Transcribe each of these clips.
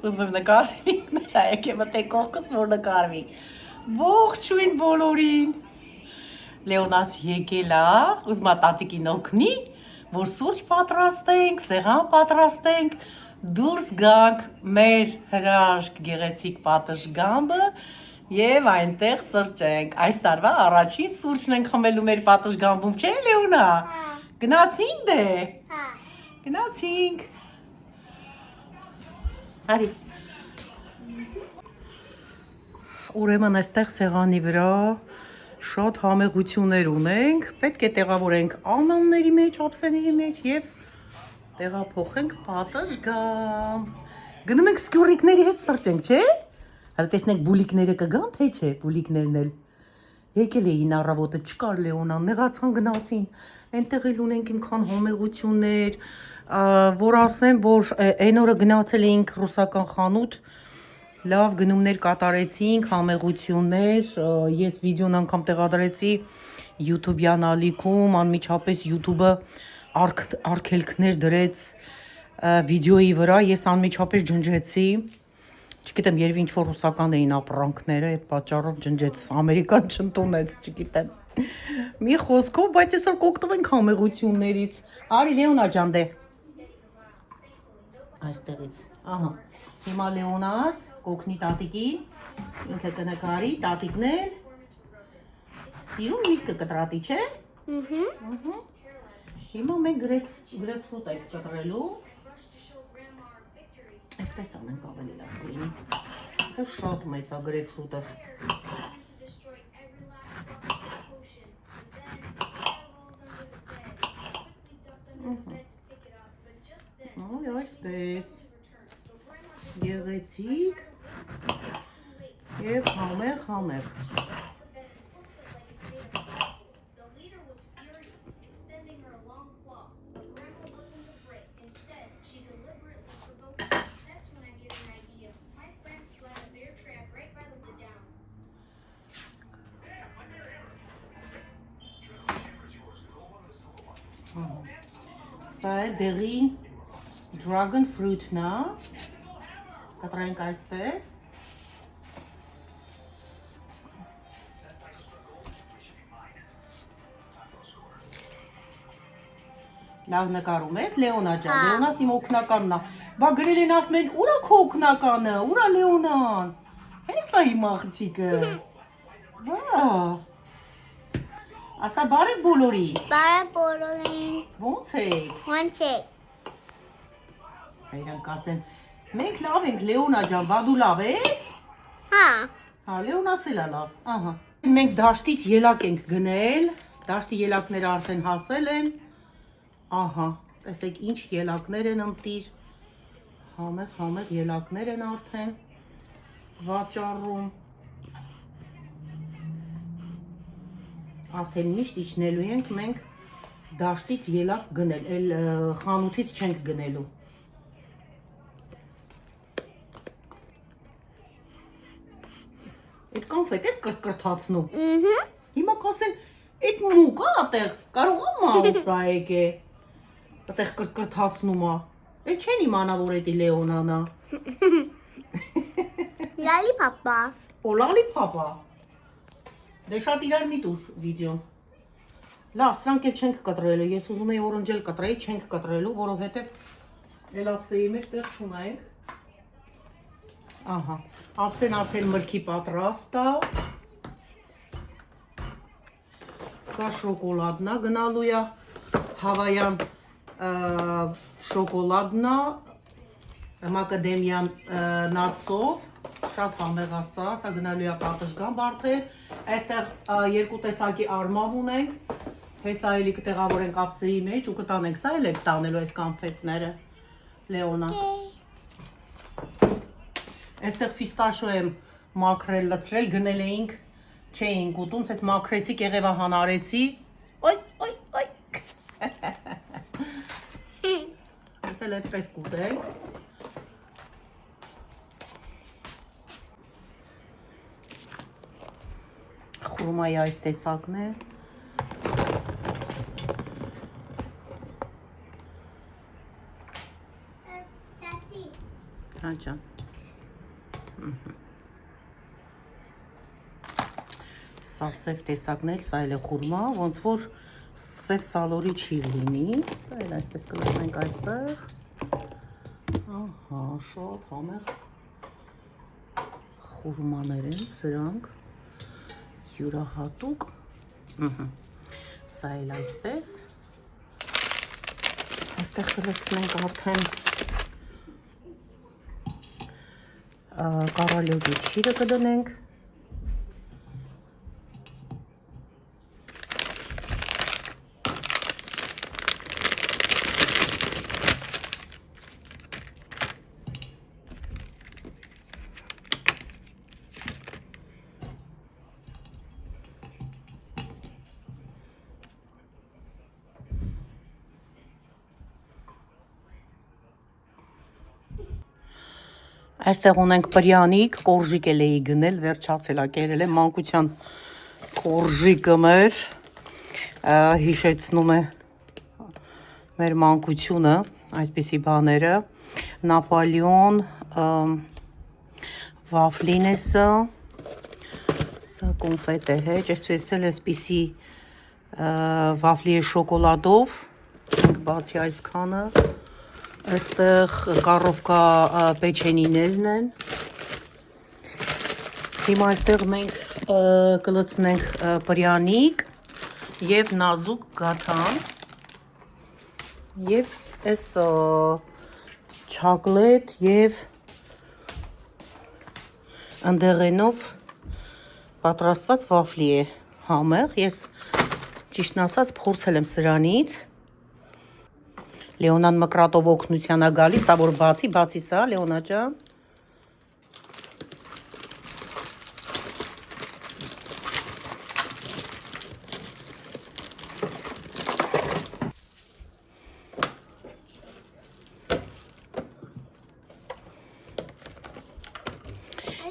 Ուզում եմ նկարվի, նայեք եմ մտե կողքս, որ նկարվի։ Ողջույն բոլորին։ Լեոնաս եկել է, ուզում է տատիկին օգնի, որ սուրճ պատրաստենք, սեղան պատրաստենք, դուրս գանք մեր հրաշք գեղեցիկ պատշգամբը եւ այնտեղ սրճենք։ Այս տարվա առաջին սուրճն ենք խմելու մեր պատշգամբում, չէ՞ Լեոնա։ Գնացինք դե։ Հա։ Գնացինք։ Արի։ Ուրեմն այստեղ սեղանի վրա շատ համեղություններ ունենք, պետք է տեղավորենք ալմանների մեջ, ափսեների մեջ եւ տեղափոխենք պատշգամբ։ Գնում ենք սկյուրիկների հետ սրճենք, չէ՞։ Հələ տեսնենք բուլիկները կգան, թե չէ, բուլիկներն էլ։ Եկել էին առավոտը, չկար Լեոնան, նեղացան գնացին։ Այնտեղ էլ ունենք ինքան համեղություններ, որ ասեմ, որ այն օրը գնացել էինք ռուսական խանութ, լավ գնումներ կատարեցինք, համեղություններ, ես վիդեոն անգամ տեղադրեցի YouTube-յան ալիքում, անմիջապես YouTube-ը արգելքներ դրեց վիդեոյի վրա, ես անմիջապես ջնջեցի, չգիտեմ, երևի ինչ-որ ռուսական էին ապրանքները, այդ պատճառով ջնջեց, Ամերիկան չընդունեց, չգիտեմ, մի խոսքով, բայց այսօր կօգտվենք համեղություններից, արի Լեոնա ջան դե, այստեղից, ահա, հիմա Լեոնաս կօգնի տատիկին, ինքը կնկարի, տատիկն էլ սիրուն միտքը կտրատի, չէ։ Հիմա մենք գրեփֆրուտ ենք կտրելու, այսպես անենք ավելի լավ լինի, դա շատ մեծ է գրեփֆրուտը։ Այսպես գեղեցիկ և համեղ։ Սա է դեղի dragon fruit-ն է, կտրենք այսպես, լավ նկարում ես, Լեոնա ջան, Լեոնաս իմ օգնականն է, բա գրել են ասում են, ուր է քո օգնականը, ուր է Լեոնան, հենց է իմ աղջիկը, բա, ասա բարև բոլորի, բարև բոլորին, ոնց եք, ոնց եք, Իրանք ասեն, մենք լավ ենք, Լեոնա ջան, բա դու լավ ես? Հա, Լեոնաս էլ է լավ, ահա։ Մենք դաշտից ելակ ենք գնել, դաշտի ելակները արդեն հասել են, ահա, տեսեք ինչ ելակներ են ընտիր, համեղ ելակներ են արդեն վաճառում, արդեն միշտ իջնելու ենք մենք դաշտից ելակ գնել, էլ խանութից չենք գնելու։ Այդ կանֆետ ես կրթացնում, հիմա կասեն, այդ մուկ է ատեղ, կարող է մաուս է եկ է, ատեղ կրթացնում է, էլ չեն իմանա, որ էդի Լեոնան է։ Լալիփապ է։ Օ, լալիփապ է։ Դե շատ իրար մի տուր վիդեոն։ Լավ, սրանք էլ չենք կտրելու, ես ուզում էի օրնջել կտրեի, չենք կտրելու, որովհետև էլ ափսեի մեջ տեղ չունենք։ Ահա, ափսեն արդեն մրգի պատրաստ է, սա շոկոլադն է գնալու է, հավայան շոկոլադն է, մակադեմիան նատսով, շատ համեղ է սա գնալու է պատշգամբ արդեն, այստեղ երկու տեսակի արմավ ունենք, հեսա էլի կտեղավորենք ափսեի մեջ ու կտանենք, սա էլ եք տանելու այս կանֆետները, Լեոնա։ Այստեղ ֆիստաշո եմ մաքրել, լցրել, գնել էինք, չէինք ուտում, սես մաքրեցի, կեղևա հանարեցի, ոյ, այստեղ այդպես կուտենք, խուրմայի այս տեսակն է, Հաջան։ Սա սև տեսակն էլ, սա էլ է խուրմա, ոնց որ սև սալորի չի լինի։ Դա էլ այսպես կլցնենք այստեղ։ Ահա, շատ համեղ խուրմաներ են սրանք։ Յուրահատուկ։ Սա էլ այսպես։ Այստեղ կլցնենք արդեն կարալյոկի չիրը կդնենք։ Այստեղ ունենք պրյանիկ, կորժիկ էլ էի գնել, վերջացել ա կերել է, մանկության կորժիկը մեր, հիշեցնում է մեր մանկությունը, այսպիսի բաները, Նապոլեոն, վաֆլին է սա կոնֆետ է հեչ, այսպես էլ այսպիսի վաֆլի է շոկոլադով, ենք բացի այս քանը, Այստեղ կարովկա պեչենիներն են։ Հիմա այստեղ մենք կլցնենք պրյանիկ և նազուկ գաթան և այս չակլետ և ընդեղենով պատրաստված վաֆլի է համեղ։ Ես ճիշտն ասած փորձել եմ սրանից։ Լեոնան մկրատով օգնության ա գալիս, սա որ բացի սա, Լեոնա ջան։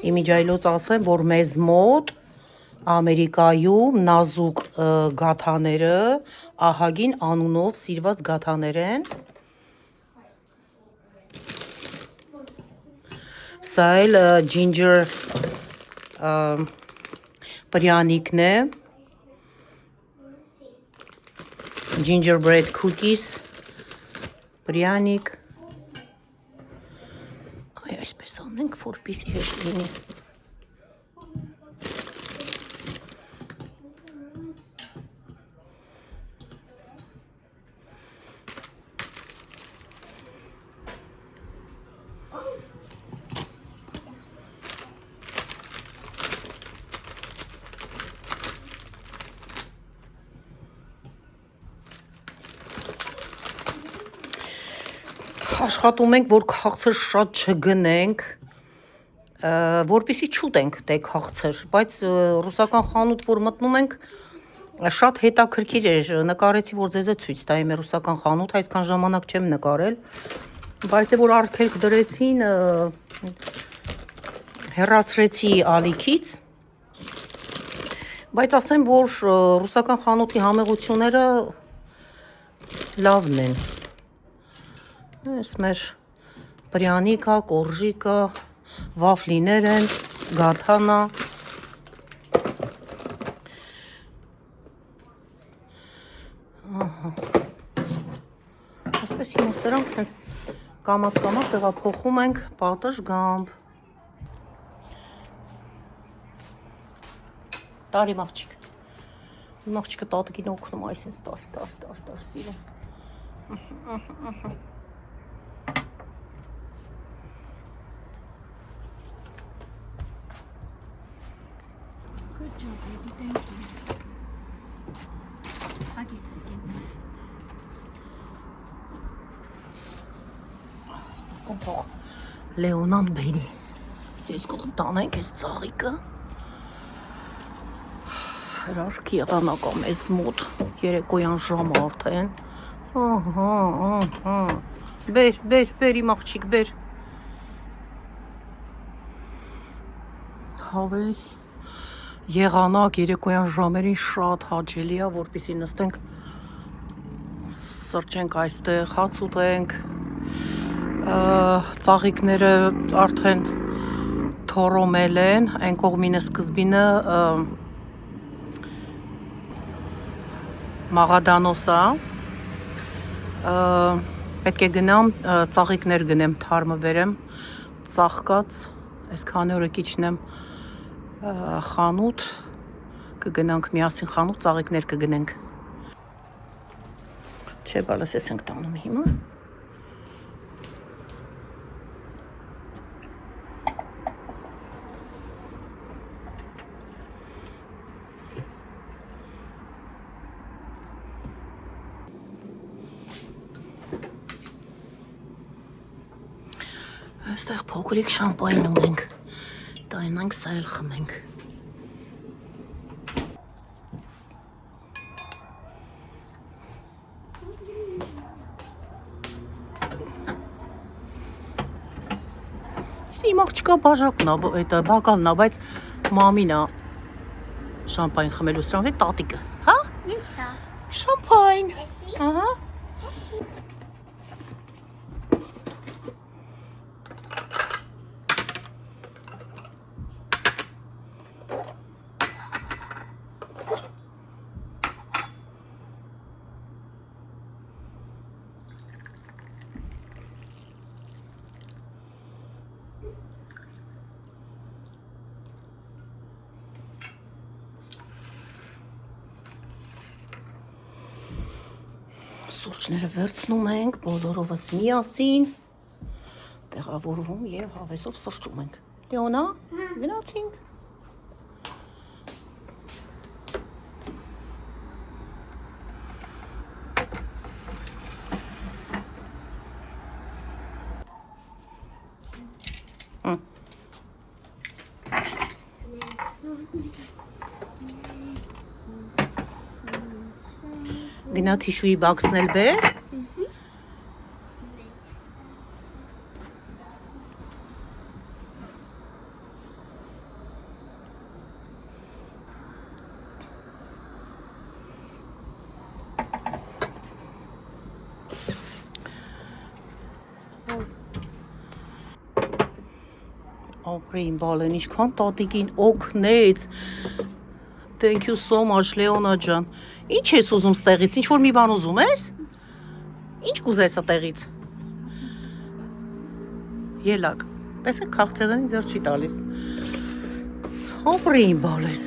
Իմիջայլոց ասեմ, որ մեզ մոտ Ամերիկայում նազուկ գաթաները ահագին անունով սիրված գաթաներ են։ Սա էլ ջինջեր պրյանիկն է, gingerbread cookies, պրյանիկ, այսպես անենք, որպեսզի հեշտ լինի։ Աշխատում ենք, որ քաղցր շատ չգնենք, որպեսզի չուտենք դե քաղցր, բայց ռուսական խանութ, որ մտնում ենք, շատ հետաքրքիր էր, նկարեցի, որ ձեզ է ցույց տայեմ ռուսական խանութ, այսքան ժամանակ չեմ նկարել, բայց դե որ արգելք դրեցին, հեռացրեցի ալիքից, բայց ասեմ, որ ռուսական խանութի համեղությունները լավն են։ Այս մեր պրյանիկա, կորժիկա, վաֆլիներ են, գաթանա։ Այսպես հիմա սրանք սենց կամաց տեղափոխում ենք պատշգամբ։ Տարի մաղջիկ։ Մաղջիկը տատիկին օգնում այսինց տար սիրում։ Good job, baby. Thank you. Huggy second. Լեոնան բերի։ Ես կողմ տանենք այս ծաղիկը։ Հրաշք եղանակա մեզ մոտ, երեկոյան ժամը արդեն։ Ահա։ Բեր իմ աղջիկ, բեր։ Հավես եղանակ երեկոյան ժամերին շատ հաճելի է, որպեսզի նստենք, սրճենք այստեղ, հաց ուտենք, Ծաղիկները արդեն թորոմել են, այն կողմինը սկզբինը մաղադանոսա, պետք է գնամ ծաղիկներ գնեմ թարմը բերեմ, ծաղկած, այս քանի օրը կիչնեմ խանութ, կգնանք միասին խանութ, ծաղիկներ կգնենք, չէ բալս ես ենք տանում հիմա, այստեղ փոքրիկ շամպայն ունենք, տայնանք սա էլ խմենք։ Իմ աղջիկա բաժակն է, բակալն է, բայց մամին է շամպայն խմելու սրանք է տատիկը, հա? Ինչ է։ Շամպայն, Էսի։ ահա։ Սուրճները վերցնում ենք, բոլորովս միասին, տեղավորվում և հավեսով սրճում ենք։ Լեոնա, գնացինք։ Գնա թիշուի բաքսն էլ բեր։ Ապրեին բալեն, ինչքան տատիկին օգնեց։ Thank you so much, Leona ջան։ Ինչ ես ուզում ստեղից, ինչ որ մի բան ուզում ես։ Ինչ կուզես ստեղից։ Ելակ, տեսեք քաղցրեղենի ձեռ չի տալիս։ Ապրեին բալես։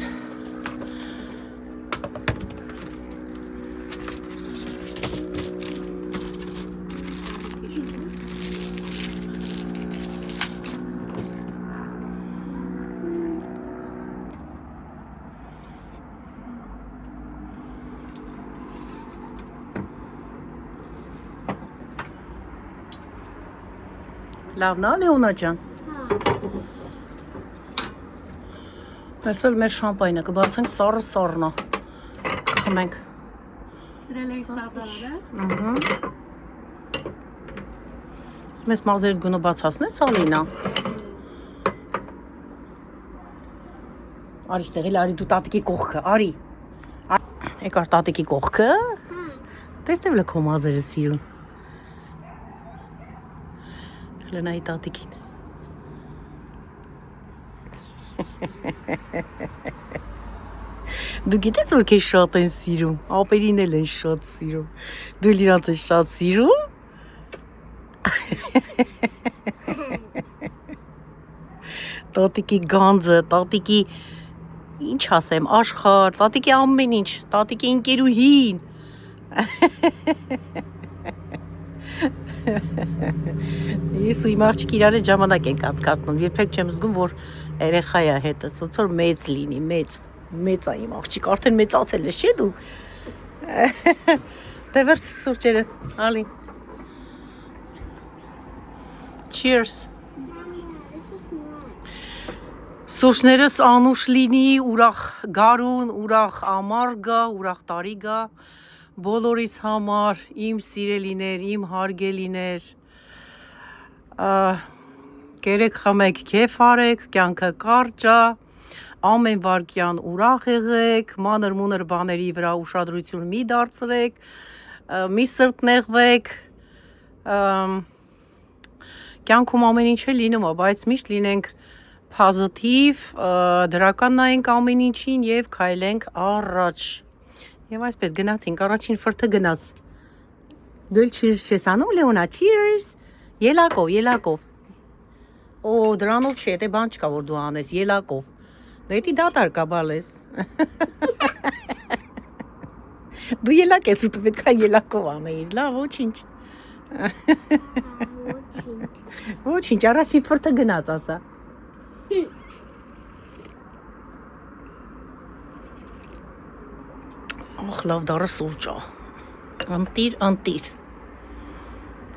Լավն է, Լեոնա ջան։ Տեսել մեր շամպայնը, կբացենք սառը-սառնա, կխմենք։ Դրել էի սադարը։ Մեզ մազերդ գունը բացասնես, Ալինա։ Արի ստեղել, արի դու տատիկի կողքը, արի։ Եկար տատիկի կողքը, տեսնեմ լը քո մազերը սիրուն։ Լնայի տատիկին։ Դու գիտես, որ քեզ շատ են սիրում, ապերին էլ են շատ սիրում, դու իրանց են շատ սիրում։ Տատիկի գանձը, տատիկի, ինչ ասեմ, աշխարհ, տատիկի ամեն ինչ, տատիկի ընկերուհին։ Ես ու իմ աղջիկ իրար հետ ժամանակ ենք անցկացնում, երբեք չեմ զգում, որ երեխա է հետս, ոնց որ մեծ լինի, մեծ է իմ աղջիկ, արդեն մեծացել է, չէ՞ դու։ Դե վերց սուրճերը, Ալի։ Cheers։ Սուրճներս անուշ լինի, ուրախ գարուն, ուրախ ամառ գա, ուրախ տարի գա, բոլորիս համար, իմ սիրելիներ, իմ հարգելիներ, կերեք խմեք, քեֆ արեք, կյանքը կարճ է, ամեն վարքյան ուրախ եղեք, մանր մունր բաների վրա ուշադրություն մի դարձրեք, մի սրտնեղվեք, Կյանքում ամեն ինչ է լինում, բայց միշտ լինենք positive, դրական նայենք ամեն ինչին եւ քայլենք առաջ։ Եվ այսպես գնացինք, առաջին ֆրթը գնաց։ Դու cheers չես անում, Լեոնա, cheers։ Ելակով։ Օ, դրանով չէ, դե բան չկա որ դու անես, ելակով։ Դե դատար կա բալես։ Դու ելակ ես ու դու պետք է ելակով անեիր, լավ, ոչինչ։ Ոչինչ, առաջին ֆրթը գնաց, ասա։ Ախ, լավ դարը սուրճ է։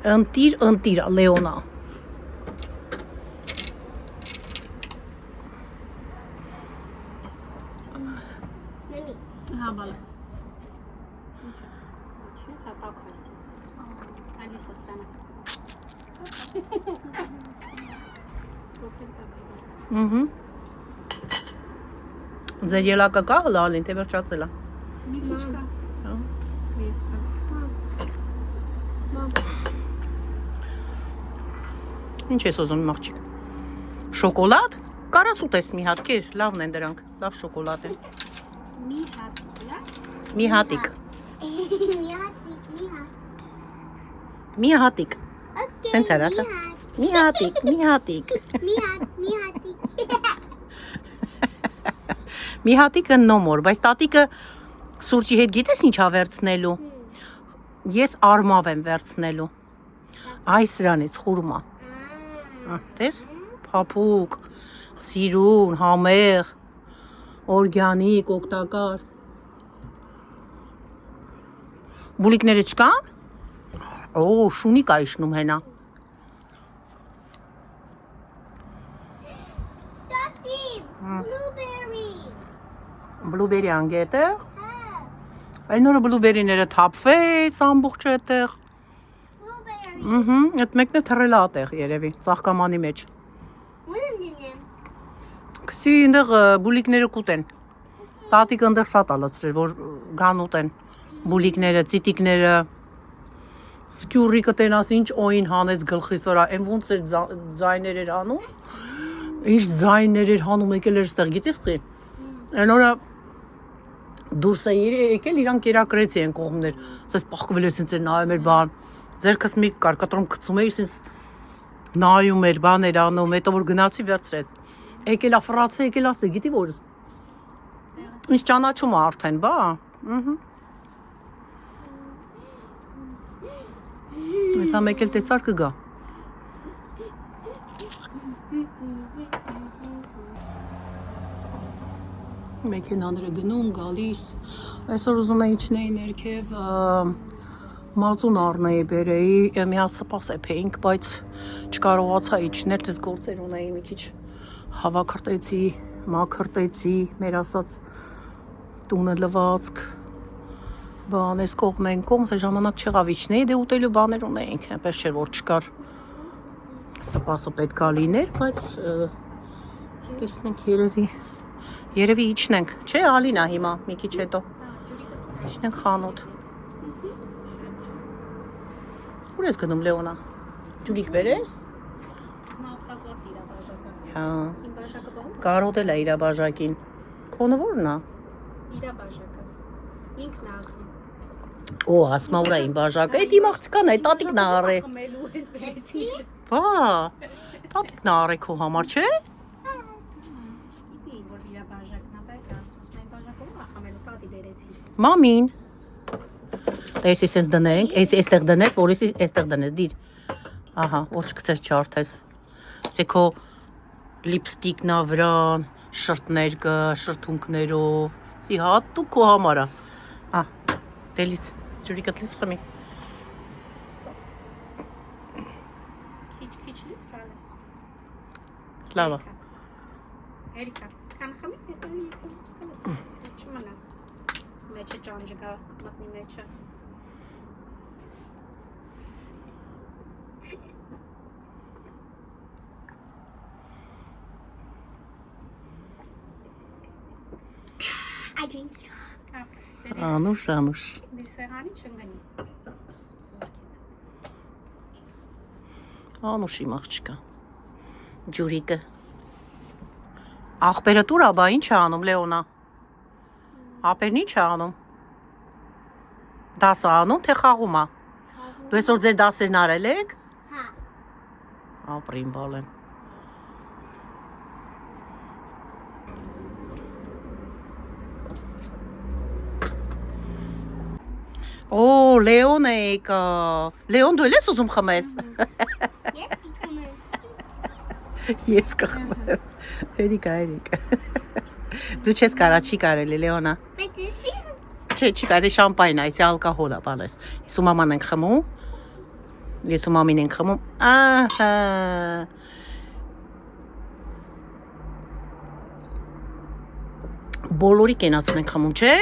Ընտիր, Լեոնա։ Հա, բալես։ Ինչպես հա տակ հասի։ Ալիսա սրանը։ Ձեր ելակը կա լալին, թե վերջացել է։ Մի քիչ կա։ Հա։ Ես կա։ Ինչ ես ուզում աղջիկ։ Շոկոլադ։ Կարաս ուտես մի հատ, կեր, լավն են դրանք, լավ շոկոլադ են։ Մի հատ, լա։ Մի հատիկ։ Մի հատիկ։ Սենց էր ասա։ Մի հատիկ։ Մի հատիկը նոմոր, բայց տատիկը սուրճի հետ գիտես ինչա վերցնելու։ Ես արմավ եմ վերցնելու։ Այս սրանից խուրմա։ Տես, փափուկ, սիրուն, համեղ, օրգանիկ, օգտակար։ Բուլիկները չկան։ Օ, շունիկ է իշնում հենա։ Բլուբերի անգետը։ Այն օրը բլուբերիները թափվեց ամբողջը այդտեղ։ Այդ մեկն է թռել է այդտեղ երևի, ծաղկամանի մեջ։ Քսի այնտեղ բուլիկները կուտեն։ Տատիկը այնտեղ շատ է լցրել, որ գան ուտեն բուլիկները, ծիտիկները։ Սկյուրիկը տենաս ինչ օին հանեց գլխիս վրա, այն ոնց էր ձայներ էր անում։ Ինչ ձայներ էր հանում, եկել էր ստեղ, գիտես խի։ Այն օրը դուրս է եկել, իրան կերակրեցի են կողմներ, ասես պախկվել էր սենց էր նայում էր բան, ձերքս մի կար, կտրում կծում էր, սենց նայում էր, բան էր անում, հետո որ գնացի վերցրեց, եկել է ֆրացը, եկել ասե, գիտի որ ինչ ճանաչում է արդեն, բա, Այսա մեկ էլ տեսար կգա։ Մեքենաները գնում, գալիս։ Այսօր ուզում էի իջնեի ներքև մածուն առնեի բերեի, մի հատ սպաս էփեինք, բայց չկարողացա իջնել, դες գործեր ունեի մի քիչ հավաքրտեցի, մաքրտեցի, մեր ասած տունը լվացք, բան ես կողմեն կողմ, սա ժամանակ չեղավ իջնեի, դե ուտելու բաներ ունեինք, այնպես չէր որ չկար սպասը պետքա լիներ, բայց տեսնենք երևի իջնենք, չէ Ալինա հիմա մի քիչ հետո, իջնենք խանութ։ Ուր ես գնում Լեոնա, ջուրիկ բերես։ Մապրագործ իրա բաժակը։ Հա, Իմ բաժակը բահում։ կարոտել է իրա բաժակին, քոնը որն է։ Իրա բաժակը։ Ինքն է ասում։ Օ, ասմա ուրա իմ բաժակը, էդ իմ աղջկան է, տատիկն է առե։ Խմելու հենց բերեցի։ Բա, տատիկն է առե քո համար, չէ։ Գիտի որ իրա բաժակն է, բայց ասում եմ բաժակը ո՞ր է խմելու տատի բերեցի։ Մամին։ Էսի սենց դնենք, էսի էստեղ դնես, որ էսի էստեղ դնես, դիր։ Ահա, որ չկցես չարթես։ Սե քո լիպստիկն ա վրան, շրտներ կը, շրթունքներով։ Սի հատուկ քո համար է։ Ահ, դելից, ջուրիկդ լից խմի։ Քիչ լից կարես։ Լավ է։ Էրիկա, կան խմի, հետո սկալեցես։ Չմնա։ Մեջը ճանջը գա, մտնի մեջը։ Անուշ։ Դիր սեղանի չընգնի։ Անուշի մաղջիկա։ Ջուրիկը։ Աղբերը տուրա, բա ինչ է անում Լեոնա։ Ափերն ինչ է անում։ Դասը անում, թե խաղում է։ Դու այսօր ձեր դասերն արել եք։ Հա։ Ապրին բալեն։ Օ, Լեոն է եկավ։ Լեոն, դու ես ուզում խմես։ Ես կխմեմ։ Ես կխմեմ։ Էրիկա։ Դու չես կարա, չի կարելի Լեոնա։ Բայց եսի։ Չի կարելի շամպայն է, այսի ալկոհոլ է բանես։ Ես ու մաման ենք խմում։ Ես ու մամին ենք խմում։ Ահա։ Բոլորի կենացն ենք խմում, չէ։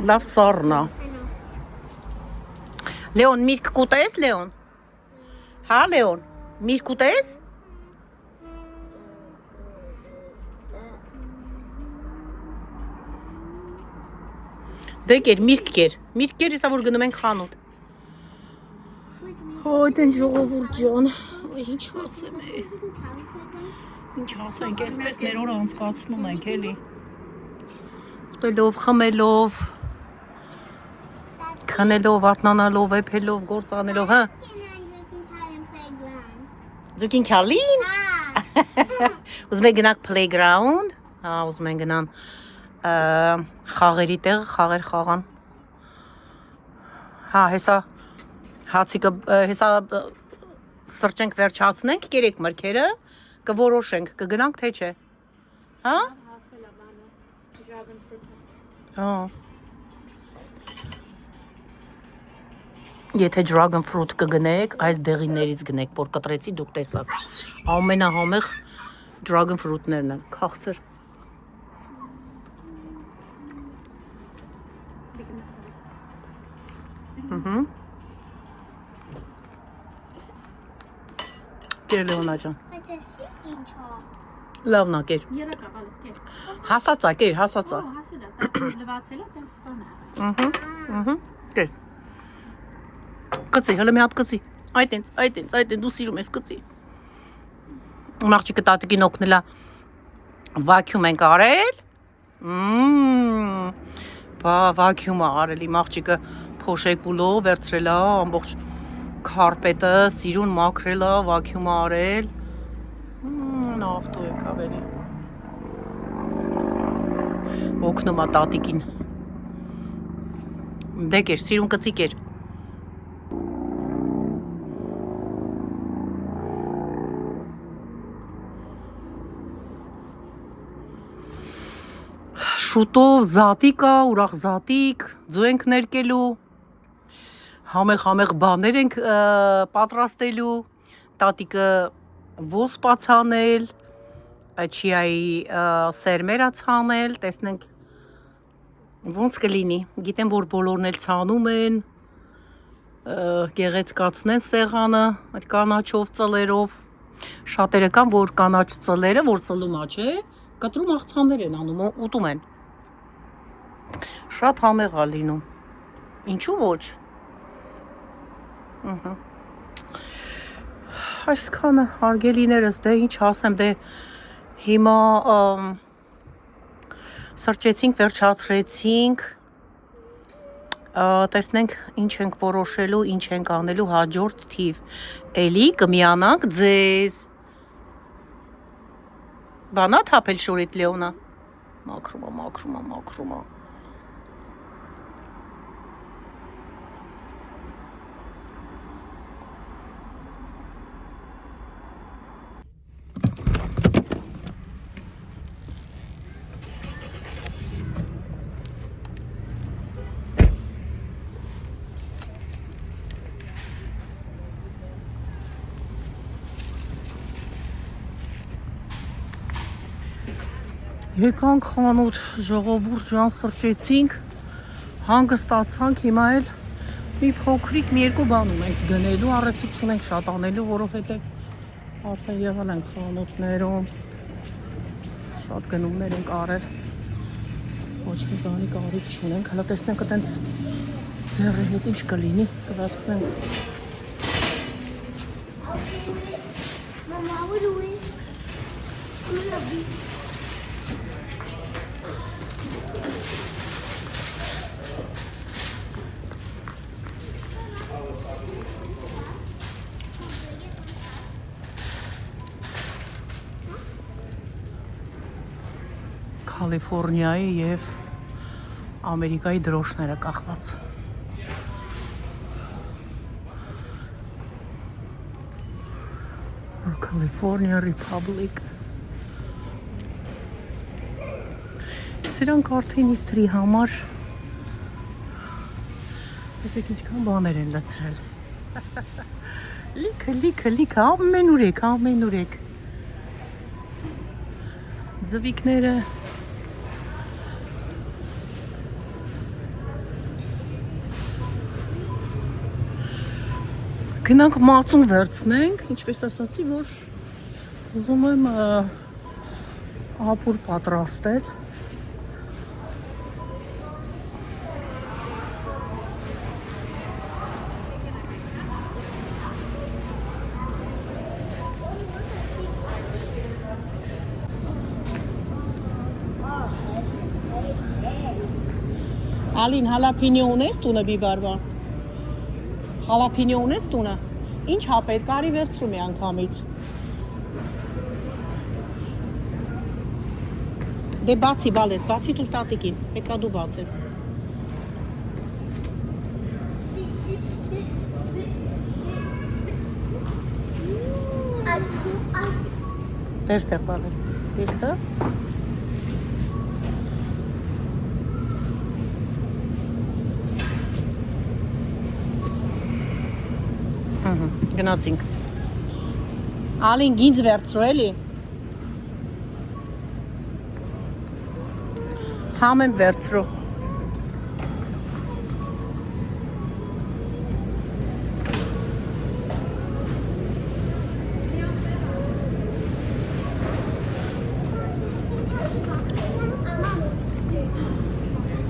Լավ սառնա։ Լեոն, միրգ կուտես, Լեոն։ Հա, Լեոն, միրգ կուտես։ Դե կեր, միրգ կեր, հեսա որ գնում ենք խանութ։ Ոյ, դեն ժողովուրդ ջան, ինչ ասեմ է։ Ինչ ասենք, այսպես մեր օրը անցկացնում ենք, էլի։ Ուտելով, խմելով, քնելով, արթնանալով, էփելով, գործանելով, հա։ Ձուկին քալին։ Ուզում եք գնանք playground, հա, ուզում են գնան խաղերի տեղ, խաղեր խաղան։ Հա, հեսա հացիկը, հեսա սրճենք վերջացնենք, կերեք մրգերը, կորոշենք, կգնանք թե չէ։ Հա։ Հա։ Եթե dragon fruit կգնեք, այս դեղիներից գնեք, որ կտրեցի դուք տեսաք։ Ամենահամեղ dragon fruit-ներն են, քաղցր։ Կեր Լեոնա ջան։ Բայց եսի ինչո՞։ Լավն է, կեր։ Երակա, բալես կեր։ Հասածա, կեր, հասածա։ Օ, հասել է, լվացել է, տեն սպան է։ Կեր։ Կծի, հələ մի հատ կծի։ Այդ դու սիրում ես կծի։ Մաղջիկը տատիկին օգնելա վակյում ենք արել։ Բա վակյումը արելի մաղջիկը փոշեկուլով վերցրելա ամբողջ քարպետը սիրուն մաքրելա, վակյումը արել։ Նա ավտո եկավ էլի։ Օգնում է տատիկին։ Դե կեր, սիրուն կծի կեր։ Շուտով զատիկա, ուրախ զատիկ, ձու ենք ներկելու, համեղ բաներ ենք պատրաստելու, տատիկը ոսպա ցանել, չիայի սերմերա ցանել, տեսնենք ոնց կլինի, գիտեմ որ բոլորն էլ ցանում են, գեղեցկացնեն սեղանը, այդ կանաչով ծլերով, շատերը կան որ կանաչ ծլերը, որ ծլում է, չէ, կտրում աղցաններ են անում, ուտում են, շատ համեղ է լինում, ինչու ոչ, այսքանը հարգելիներս, դե ինչ ասեմ, դե հիմա սրճեցինք, վերջացրեցինք, տեսնենք ինչ ենք որոշելու, ինչ ենք անելու հաջորդ թիվ, էլի կմիանանք ձեզ, բանա թապել շորիտ Լեոնա, մաքրումա, Եկանք խանութ, ժողովուրդ ջան սրճեցինք, հանգստացանք, հիմա էլ մի փոքրիկ մի երկու բան ունենք գնելու, առևտուր չունենք շատ անելու, որովհետև արդեն եղել ենք խանութներում, շատ գնումներ ենք արել, Ոչ մի բանի կարիք չունենք, հələ տեսնենք այտենց ձեռի հետ ինչ կլինի, կվացնենք։ Mama, what are you doing? I'm gonna be. Կալիֆոռնիայի եւ Ամերիկայի դրոշները կախված։ California Republic։ Սրանք արդեն իստրի համար Եսեք ինչքան բաներ են լցրել։ Լիքը, ամեն ուրեք։ Ձվիկները Գնանք մածուն վերցնենք, ինչպես ասացի, որ ուզում եմ ապուր պատրաստել։ Ալին, հալապինյո ունես տունը բիբարվա։ Հալապինյո ունես տունը։ Ինչ հապետ, կարի վերցրում է անգամից։ Դե բացի բալես, բացի տուր տատիկին, պետքա դու բացես։ Դերստեղ բալես, դերստեղ։ Գնացինք։ Ալին գինձ վերցրու էլի։ Համ եմ վերցրու։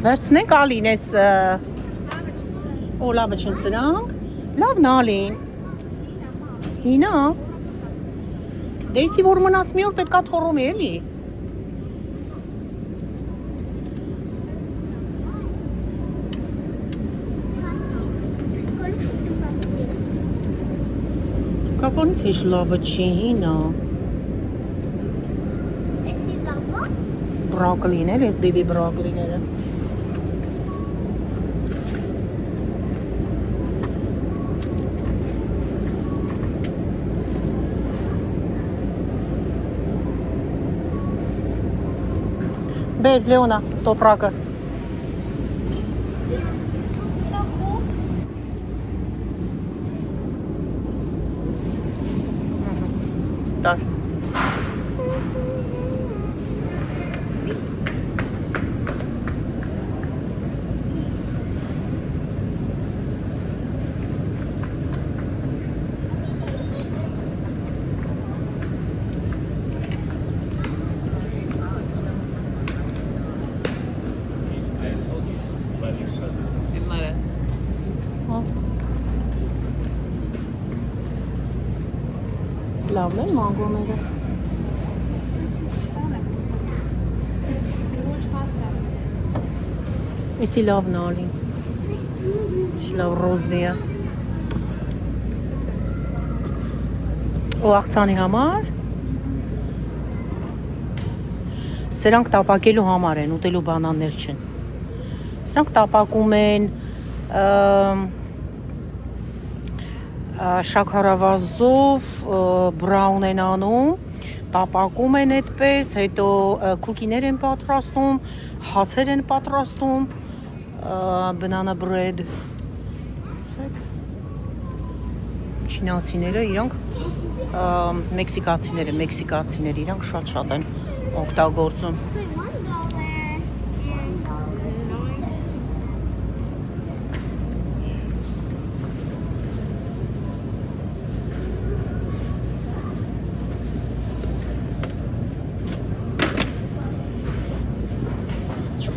Վերցնենք Ալին ես լավը չեն սրանք։ Լավն Ալին։ Հինա, դեսի որ մնաց մի օր պետքա թողոմի էլի։ Սկապանից հեշ լավը չի, հինա։ Էսի լավա։ Բրոկլիներ, ես բիբի բրոկլիները։ Բեր, Լեոնա, տոպրակը։ Տար։ Լավն են մանգոները։ Էսի լավն ալին։ Էսի լավ ռոզվի է։ Ու աղցանի համար։ Սրանք տապակելու համար են, ուտելու բանաններ չեն։ Սրանք տապակում են շաքարավազով բրաուն են անում, տապակում են այդպես, հետո քուկիներ են պատրաստում, հացեր են պատրաստում, banana bread։ Չինացիները իրանք մեքսիկացիները իրանք շատ են օգտագործում։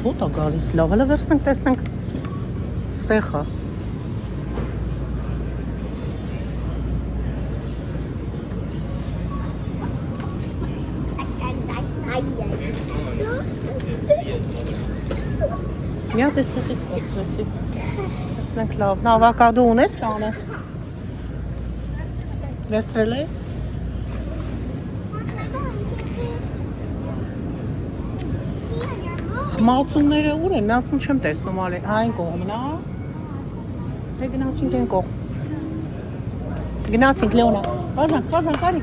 Ֆոտո գալիս։ Լավ, հələ վերցնենք, տեսնենք սեխը։ Միա տեսնեցից վերցրեցի։ Տեսնենք լավ։ Նա ավոկադո ունես տանը։ Վերցրել ես։ Մածունները ուր են, միացում չեմ տեսնում ալի, այն կողմն, է գնացինք են կողմ, գնացինք Լեոնա, վազանք, կարի,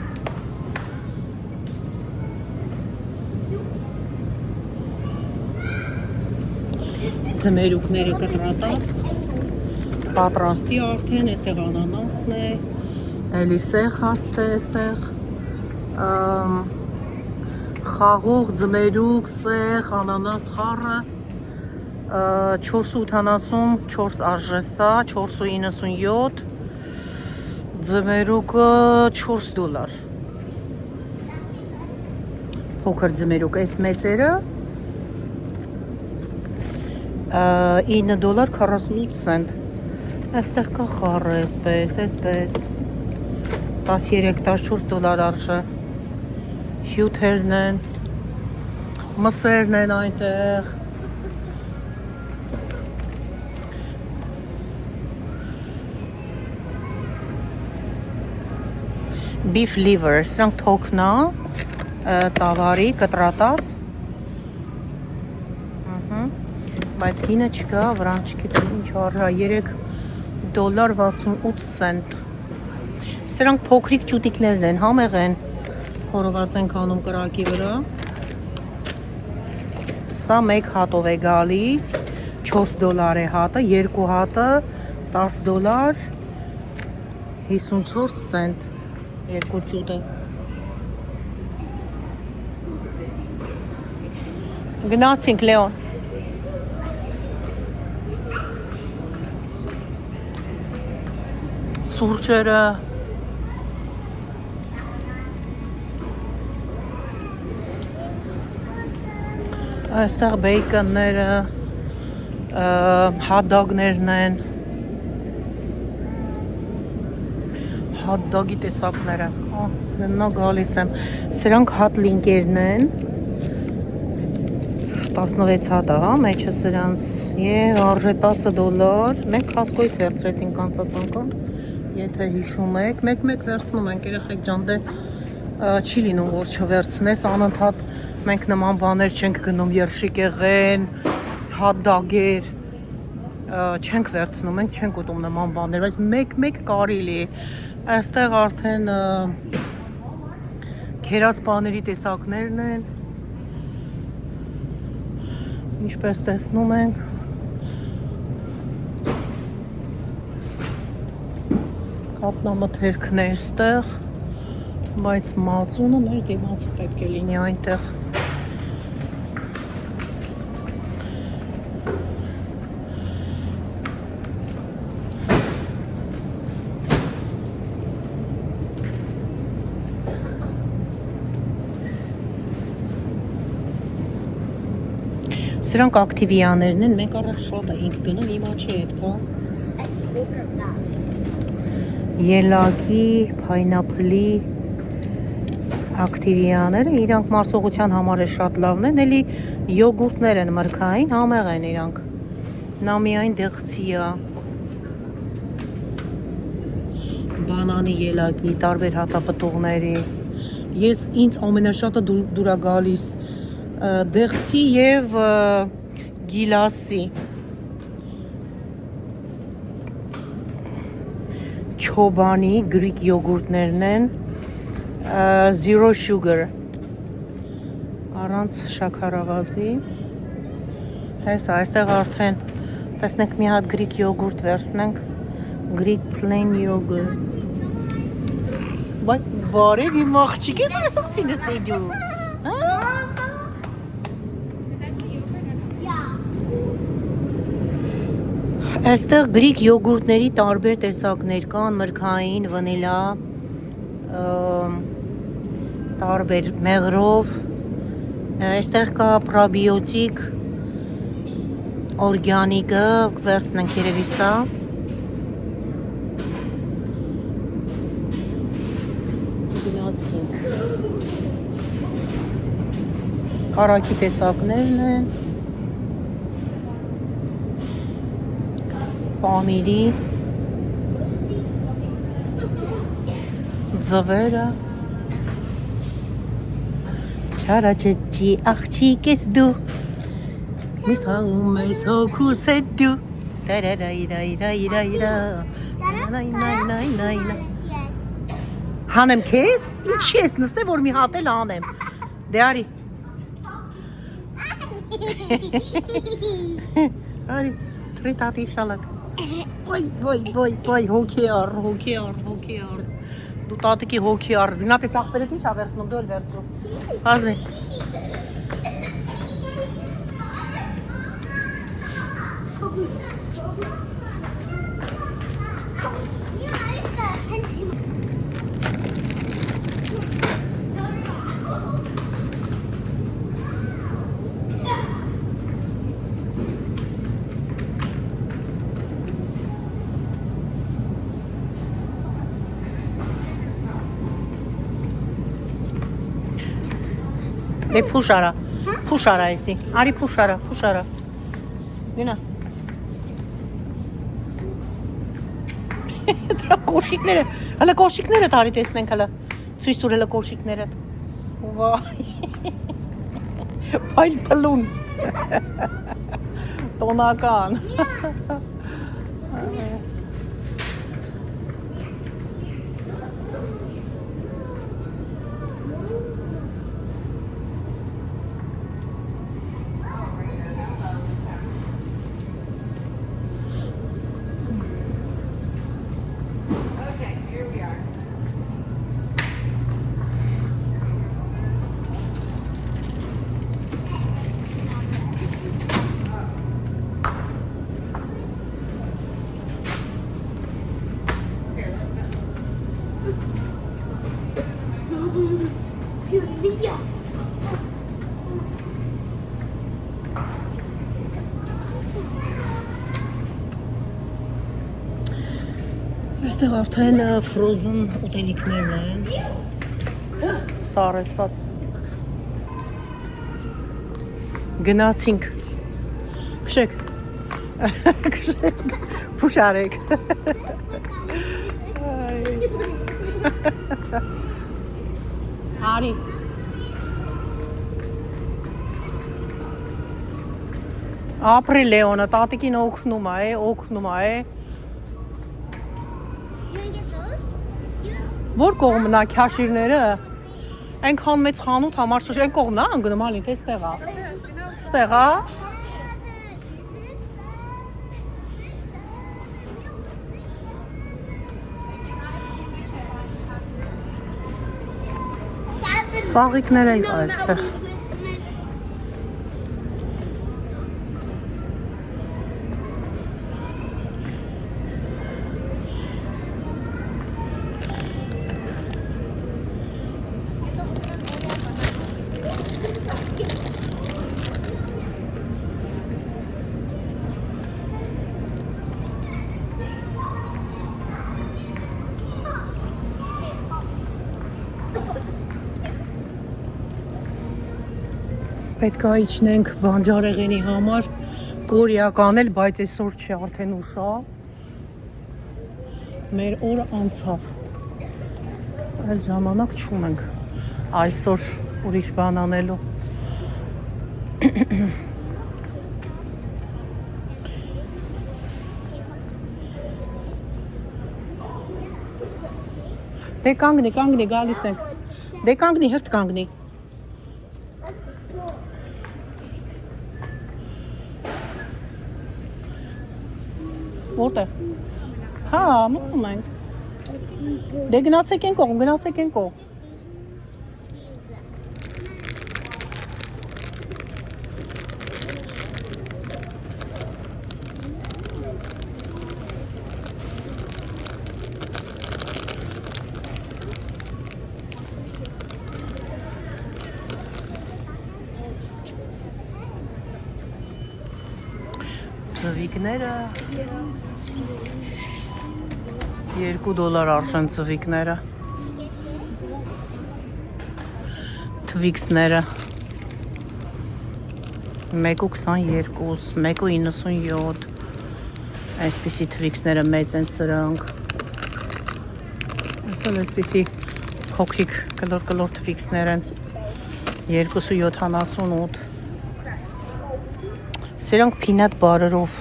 ձմերուկները կտրատած, պատրաստի արդեն, այստեղ անանասն է, էլի սեխ հաստ է այստեղ, խաղող, ձմերուկ, սեխ, անանաս խառը 4.84 արժեսա, 4.97 ձմերուկը $4 փոքր ձմերուկ, այս մեծերը $9.48 այստեղ կա խառը այսպես 13-14 արժե հյութերն են, մսերն են այնտեղ, beef liver, սրանք թոքնա, տավարի, կտրատած, բայց գինը չկա, վրան չգիտեմ ինչ արժա, $3.68 սրանք փոքրիկ ճուտիկներն են, համեղ են, խորոված ենք անում կրակի վրա սա մեկ հատով է գալիս $4 է հատը, երկու հատը $10 54 սենտ երկու ճուտը գնացինք Լեոն սուրճերը այստեղ բեյկոնները, հատդոգներն են, հատդոգի տեսակները, նա գալիս եմ, սրանք հատլինկերն են, 16 հատ ահա, մեջը սրանց և արժե $10, մենք կասկոյից վերցրեցինք անցած անգամ, եթե հիշում եք, մեկ վերցնում ենք, երեխեք ջան, դե չի լինում, որ չվերցնես, անընդհատ մենք նման բաներ չենք գնում, երշիկեղեն, հատդագեր, չենք վերցնում, մենք չենք ուտում նման բաներ, բայց մեկ կարելի է, այստեղ արդեն քերած բաների տեսակներն են, ինչպես տեսնում ենք, կատնամթերքն է այստեղ, բայց մածունը մեր դիմացը պետք է լինի այնտեղ Սրանք ակտիվիաներն են, մենք առաջ շատ էինք գնում, հիմա չի հետ կա ելակի, փայնապլի ակտիվիաները, իրանք մարսողության համար է շատ լավն են, էլի յոգուրտներ են մրգային, համեղ են իրանք, նա միայն դեղցի է, բանանի ելակի, տարբեր հատապտուղների, ես ինձ ամենաշատը դուր է գալիս դեղցի և գիլասի, չոբանի, գրիկ յոգուրտներն են, zero sugar, առանց շաքարավազի, հեսա, այստեղ արդեն, տեսնենք մի հատ գրիկ յոգուրտ վերցնենք, Greek plain yogurt, բայց բարև իմ աղջիկ, ես որ ասաղցին ես դեդու, Այստեղ գրիկ յոգուրտների տարբեր տեսակներ կան, մրգային, վանիլա, տարբեր մեղրով, այստեղ կա պրոբիոտիկ, Օրգանիկը վերցնենք երևի սա։ Գնացինք։ Կարակի տեսակներն են։ Պանիրի ձվերը։ Չարաչճի աղջիկ ես դու, միշտ հաղում ես հոգուս հետ դու, տարարայրայրայրայրա, նայնայնայնայնայնա։ Հանեմ քեզ, ինչի ես նստե, որ մի հատ էլ անեմ, դե արի, արի, տրի տատի շալակ, ոյ, հոգի առ, դու տատիկի հոգի առ, զգնատ ես աղբերդ ինչ ավերցնում, դու էլ վերցում, հազի, դե փուշ արա էսի, արի փուշ արա, գնա, դրա կոշիկները, հələ կոշիկները տարի տեսնենք հələ, ցույց տուր հələ կոշիկները, բայ պլուն, տոնական, այստեղ արդեն ֆրոզն ուտելիքներն են, սառեցված, գնացինք, քշեք, փուշ արեք, արի, ապրի Լեոնը, տատիկին օգնում է, Որ կողմն է քաշիրները, այնքան մեծ խանութ համար շուշ, այն կողմն է անգնում ալին, թե ստեղա, ստեղա, ծաղիկներ են այստեղ, պետք է իջնենք բանջարեղենի համար, կորեական էլ, բայց այսօր չի, արդեն ուշ է, մեր օրը անցավ, այլ ժամանակ չունենք, այսօր ուրիշ բան անելու, դե կանգնի, գալիս ենք, դե կանգնի, հրտ կանգնի, Որտե՞ղ։ Հա, մտնում ենք։ Դե գնացեք են կողմ։ Ծվիկները $2 արժեն ծվիկները Twix-ները 1.22 1.97 Այսպիսի Twix-ները մեծ են սրանք Այսօր այսպիսի փոքրիկ կլոր Twix-ներ են 2.78 Սրանք peanut butter-ով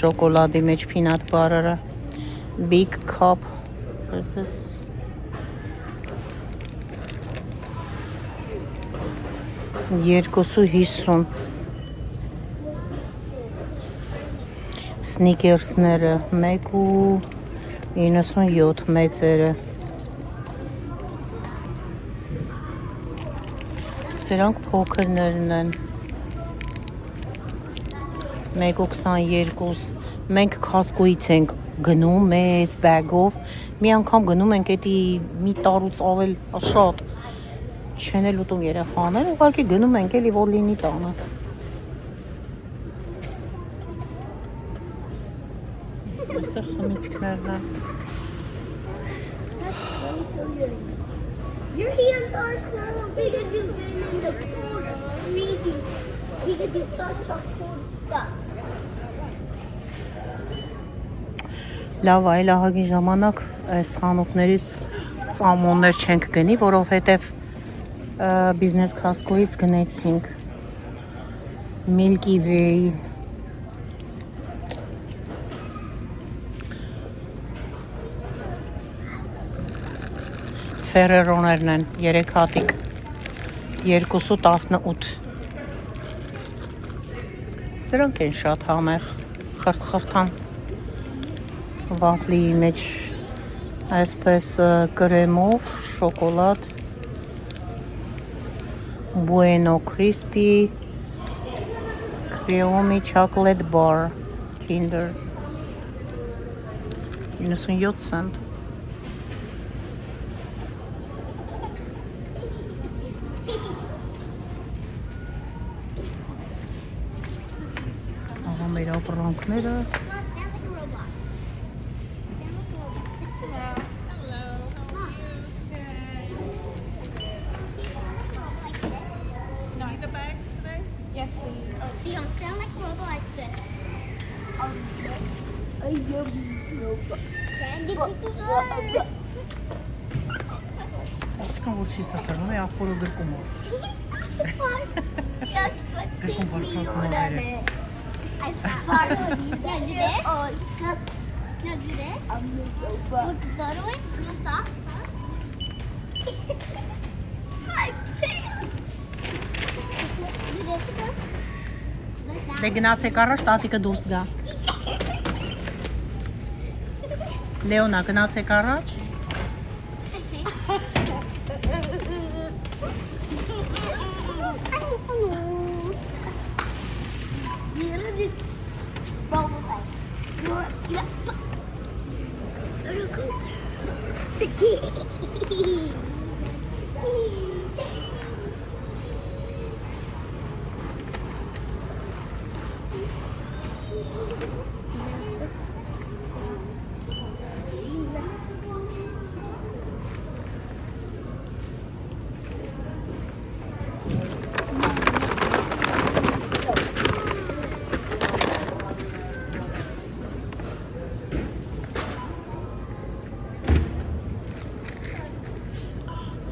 շոկոլադի մեջ peanut butter-ը Big cup versus $2.50 Snickers-ները 1.97 մեծերը Սրանք փոքրներն են 1.22 Մենք Costco-ից ենք գնում մեծ բագով մի անգամ գնում ենք էդի մի տարուց ավել շատ չեն էլ ուտում երեխաներ ուղղակի գնում ենք էլի որ լինի տանը Այստեղ խմիչքներն են Your hands are small because you've been in the cold freezing because you touch a cold stuff. Լավ այլ ահագին ժամանակ այս խանութներից ծամոններ չենք գնի, որովհետև բիզնես Costco-ից գնեցինք Milky Way Ferrero-ներն են 3 հատիկ 2.18 Սրանք են շատ համեղ խրթխրթան վաֆլի մեջ այսպես կրեմով շոկոլադ Bueno Crispy Creamy Chocolate Bar Kinder 97 cent Ահա մեր ապրանքները They don't sound like robot like this. Candy cookie good. Աղջկան որ չի սրտանում է աղբորը գրկում է Just put Գրկում բարձրացնում է I follow you. Now do this. Oh, it's cause. Now do this. Look the other way. No, stop. My face. Do this again. Դե գնացեք առաջ տատիկը դուրս գա Լեոնա գնացեք առաջ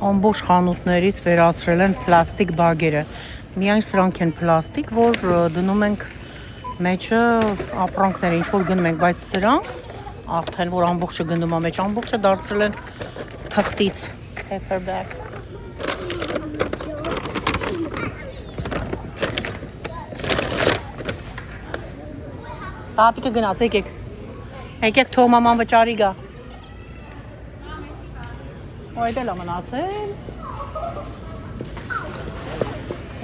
Ամբողջ խանութներից վերացրել են պլաստիկ բագերը։ Միայն սրանք են պլաստիկ, որ դնում ենք մեջը ապրանքները, ինչ որ գնում ենք, բայց սրանք արդեն որ ամբողջը գնում է մեջ, ամբողջը դարձրել են թղթից paper bags։ Տատիկը գնաց, եկեք։ Եկեք թող մաման վճարի գա։ Այդ էլ ամնացել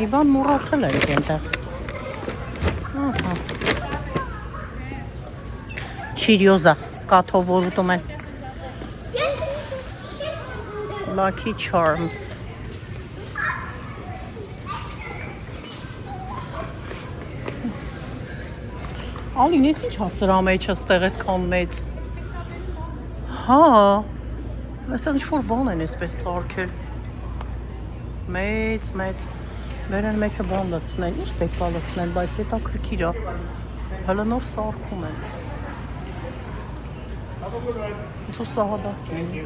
Իվան մուրացել էր ենտեղ Չիրյոզա կաթով որ ուտում են Lucky Charms Ալին, ես ինչ հասրա մեջը ստեղ ես կան մեծ։ Հա, այսան ինչ-որ բան են այսպես սարքել։ Մեծ, վերեն մեջը բան լցնեն, ինչ պետք է լցնեն, բայց հետաքրքիր է։ Հələ նոր սարքում են։ Ոնց սահադաստ է։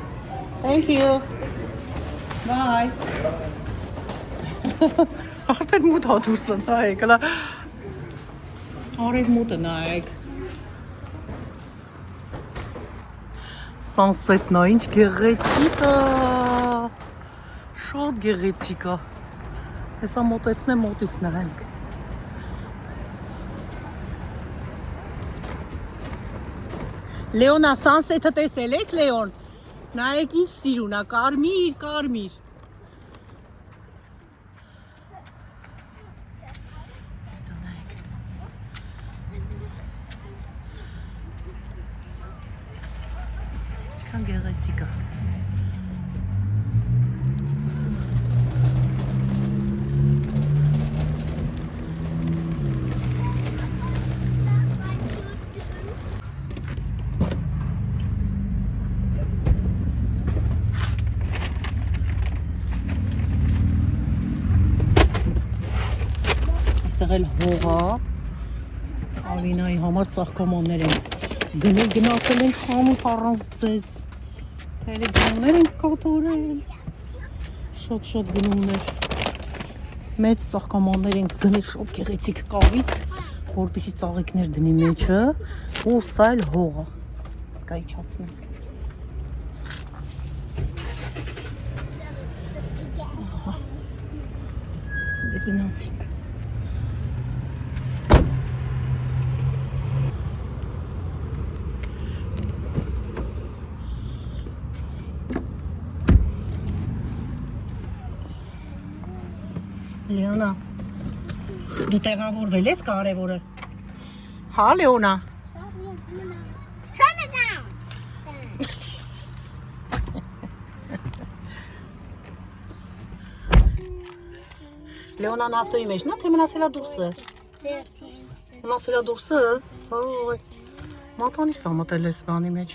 Thank you. Bye. Արդեն մութ հատուրսը նայեք, հլա։ Արև մութը նայեք։ Սանսետն է, ինչ գեղեցիկ է։ Շատ գեղեցիկ է։ Հեսա մոտեցնեմ, մոտից նայենք։ Լեոնա, սանսետը տեսել եք, Լեոն։ Նայեք ինչ սիրուն է, կարմիր։ Հեսա նայեք։ Ինչքան գեղեցիկ է։ Այստեղ էլ հողա, Ալինայի համար ծաղկամաններ են գնացել ենք խանութ առանց ձեզ, տելեգրամներ ենք կատարել, շատ գնումներ, մեծ ծաղկամաններ ենք գնել շատ գեղեցիկ կավից, որպեսզի ծաղիկներ դնի մեջը, ու սա էլ հողա, կա իջացնենք։ Դե գնացինք։ Լեոնա, դու տեղավորվել ես կարևորը։ Հա, Լեոնա։ Chinatown. Լեոնան ավտոյի մեջ նա թե մնացել է դուրսը։ Մնացել է դուրսը։ Ոյ։ Մատանից է մտել ես բանի մեջ։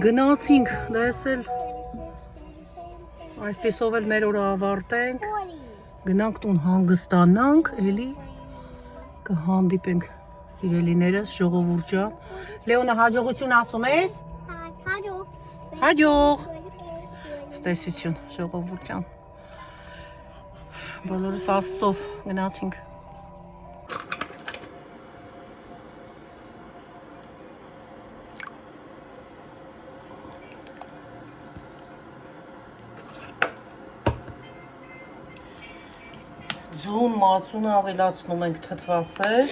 Գնացինք, դեսել այսպեսով էլ մեր օրը ավարտենք, գնանք տուն հանգստանանք, էլի կհանդիպենք սիրելիներս, ժողովուրդ ջան։ Լեոնա, հաջողություն ասում ես։ Հաջող։ Ստեսություն, ժողովուրդ ջան։ Բոլորս Աստծով գնացինք։ Ձուն, մածունը ավելացնում ենք թթվասեր։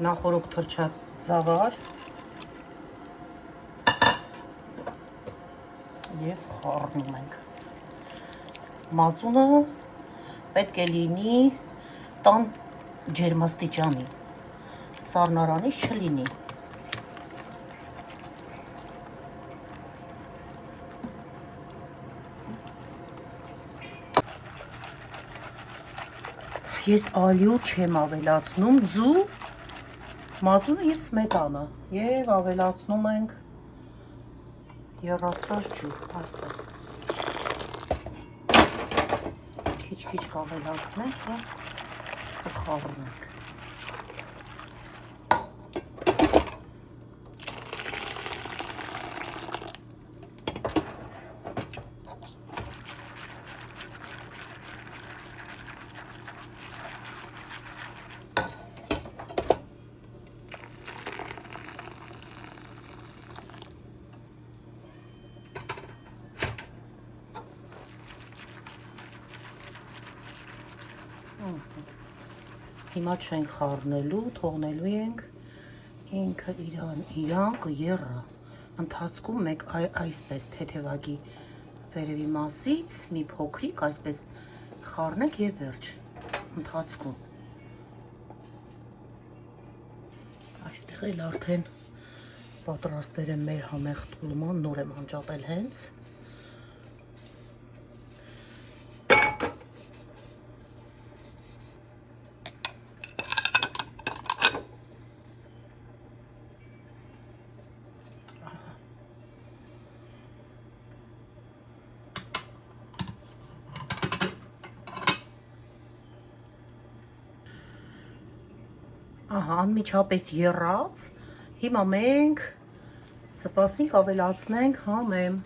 Նախորոք թրջած ձավար և խառնում ենք։ Մածունը պետք է լինի տան ջերմաստիճանի, սառնարանից չլինի։ Ես ալյուր չեմ ավելացնում, ձու, մածունը և սմետանը և ավելացնում ենք եռացրած ջուր, այսպես քիչ կավելացնենք ու կխառնենք։ Հիմա չենք խառնելու, թողնելու ենք ինքը իրան կեռա, ընթացքում մեկ այսպես թեթևակի վերևի մասից մի փոքրիկ այսպես խառնենք և վերջ, ընթացքում։ Այստեղ էլ արդեն պատրաստել եմ մեր համեղ տուլման, նոր եմ անջատել հենց։ Ահա, անմիջապես եռած, հիմա մենք սպասենք ավելացնենք համեմ։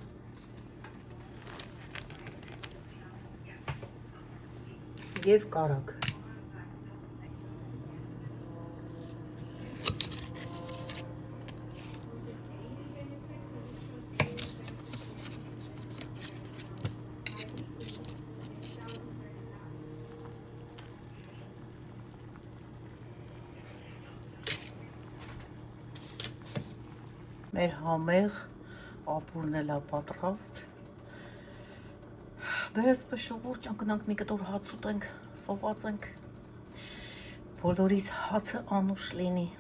Եվ կարագ։ Մեր համեղ ապուրն էլ է պատրաստ։ Դե այսպես շողորջ անկնանք մի կտոր հաց ուտենք, սոված ենք։ Բոլորիս հացը անուշ լինի։